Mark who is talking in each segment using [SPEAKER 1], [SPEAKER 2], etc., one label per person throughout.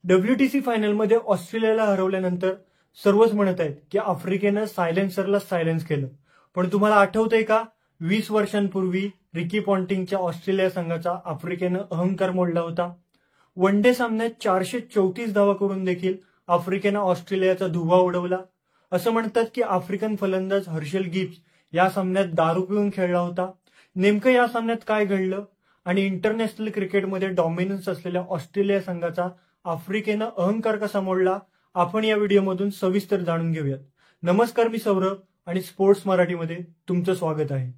[SPEAKER 1] WTC फायनलमध्ये ऑस्ट्रेलियाला हरवल्यानंतर सर्वच म्हणत आहेत की आफ्रिकेनं सायलेन्सरला सायलेन्स केलं. पण तुम्हाला आठवतंय का 20 वर्षांपूर्वी रिकी पॉन्टिंगच्या ऑस्ट्रेलिया संघाचा आफ्रिकेनं अहंकार मोडला होता. वन डे सामन्यात 434 धावा करून देखील आफ्रिकेनं ऑस्ट्रेलियाचा धुव्वा उडवला. असं म्हणतात की आफ्रिकन फलंदाज हर्षल गिब्स या सामन्यात दारू पिऊन खेळला होता. नेमकं या सामन्यात काय घडलं आणि इंटरनॅशनल क्रिकेटमध्ये डॉमिनन्स असलेल्या ऑस्ट्रेलिया संघाचा आफ्रिकेनं अहंकार कसा मोडला आपण या व्हिडिओमधून सविस्तर जाणून घेऊयात. नमस्कार, मी सौरभ आणि स्पोर्ट्स मराठीमध्ये तुमचं स्वागत आहे.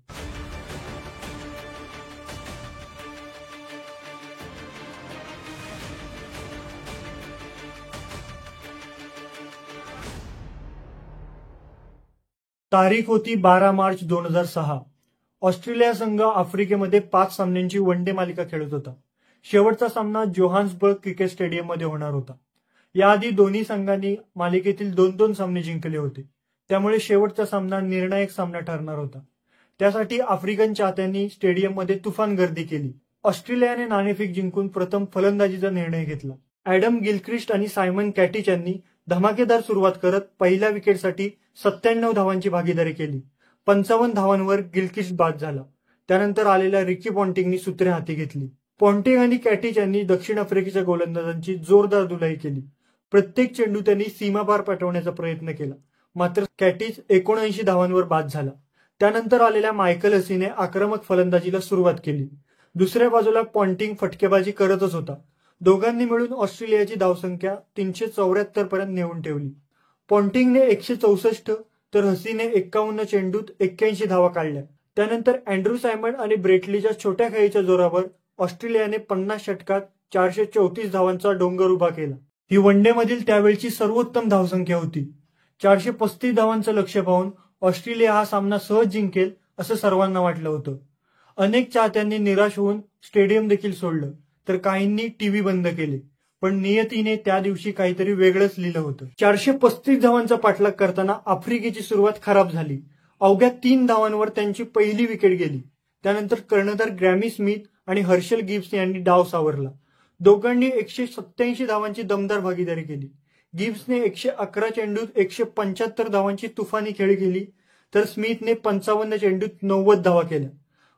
[SPEAKER 1] तारीख होती 12 मार्च 2006. ऑस्ट्रेलिया संघ आफ्रिकेमध्ये 5 सामन्यांची वन डे मालिका खेळत होता. शेवटचा सामना जोहान्सबर्ग क्रिकेट स्टेडियम मध्ये होणार होता. याआधी दोन्ही संघांनी मालिकेतील 2-2 सामने जिंकले होते, त्यामुळे शेवटचा सामना निर्णायक सामना ठरणार होता. त्यासाठी आफ्रिकन चाहत्यांनी स्टेडियममध्ये तुफान गर्दी केली. ऑस्ट्रेलियाने नाणेफेक जिंकून प्रथम फलंदाजीचा निर्णय घेतला. ॲडम गिलक्रिस्ट आणि सायमन कॅटिच यांनी धमाकेदार सुरुवात करत पहिल्या विकेटसाठी 97 धावांची भागीदारी केली. 55 धावांवर गिलक्रिस्ट बाद झाला. त्यानंतर आलेल्या रिकी पॉन्टिंगनी सूत्रे हाती घेतली. पॉन्टिंग आणि कॅटिच यांनी दक्षिण आफ्रिकेच्या गोलंदाजांची जोरदार धुलाई केली. प्रत्येक चेंडू त्यांनी सीमापार पाठवण्याचा प्रयत्न केला, मात्र कॅटिच 79 धावांवर बाद झाला. त्यानंतर आलेल्या मायकल हसीने आक्रमक फलंदाजीला सुरुवात केली. दुसऱ्या बाजूला पॉन्टिंग फटकेबाजी करतच होता. दोघांनी मिळून ऑस्ट्रेलियाची धावसंख्या 374 पर्यंत नेऊन ठेवली. पॉन्टिंगने 164 तर हसीने 51 चेंडूत 81 धावा काढल्या. त्यानंतर अँड्रू सायमन आणि ब्रेटलीच्या छोट्या खेळीच्या जोरावर ऑस्ट्रेलियाने 50 षटकात 434 धावांचा डोंगर उभा केला. ही वन डे मधील त्यावेळची सर्वोत्तम धावसंख्या होती. 435 धावांचं लक्ष्य पाहून ऑस्ट्रेलिया हा सामना सहज जिंकेल असं सर्वांना वाटलं होतं. अनेक चाहत्यांनी निराश होऊन स्टेडियम देखील सोडलं, तर काहींनी टीव्ही बंद केले. पण नियतीने त्या दिवशी काहीतरी वेगळंच लिहिलं होतं. 435 धावांचा पाठलाग करताना आफ्रिकेची सुरुवात खराब झाली. अवघ्या 3 धावांवर त्यांची पहिली विकेट गेली. त्यानंतर कर्णधार ग्रॅमी स्मिथ आणि हर्षल गिब्स यांनी डाव सावरला. दोघांनी 187 धावांची दमदार भागीदारी केली. गिब्सने 111 चेंडूत 175 धावांची तुफानी खेळी केली, तर स्मिथने 55 चेंडूत 90 धावा केल्या.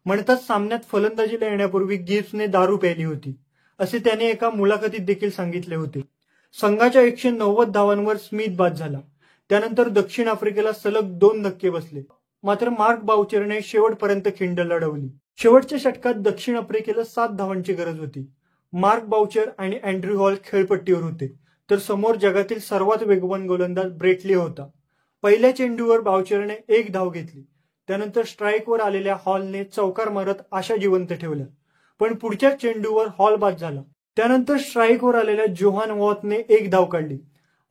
[SPEAKER 1] म्हणतात सामन्यात फलंदाजीला येण्यापूर्वी गिब्सने दारू प्यायली होती, असे त्याने एका मुलाखतीत देखील सांगितले होते. संघाच्या 190 धावांवर स्मिथ बाद झाला. त्यानंतर दक्षिण आफ्रिकेला सलग 2 धक्के बसले. मात्र मार्क बाउचरने शेवटपर्यंत खिंड लढवली. शेवटच्या षटकात दक्षिण आफ्रिकेला 7 धावांची गरज होती. मार्क बाउचर आणि अँड्रू हॉल खेळपट्टीवर होते, तर समोर जगातील सर्वात वेगवान गोलंदाज ब्रेटली होता. पहिल्या चेंडूवर बाउचरने 1 धाव घेतली. त्यानंतर स्ट्राईकवर आलेल्या हॉलने चौकार मारत आशा जिवंत ठेवल्या, पण पुढच्या चेंडूवर हॉल बाद झाला. त्यानंतर स्ट्राईकवर आलेल्या जोहान वॉथने 1 धाव काढली.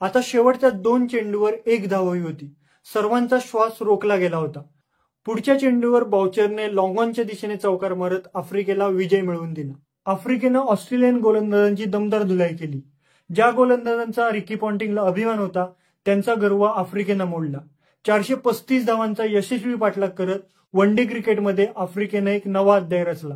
[SPEAKER 1] आता शेवटच्या 2 चेंडूवर 1 धाव हवी होती. सर्वांचा श्वास रोखला गेला होता. पुढच्या चेंडूवर बाउचरने लॉंगॉनच्या दिशेने चौकार मारत आफ्रिकेला विजय मिळवून दिला. आफ्रिकेनं ऑस्ट्रेलियन गोलंदाजांची दमदार धुलाई केली. ज्या गोलंदाजांचा रिकी पॉन्टिंगला अभिमान होता त्यांचा गर्व आफ्रिकेनं मोडला. 435 धावांचा यशस्वी पाठलाग करत वन डे क्रिकेटमध्ये आफ्रिकेनं एक नवा अध्याय रचला.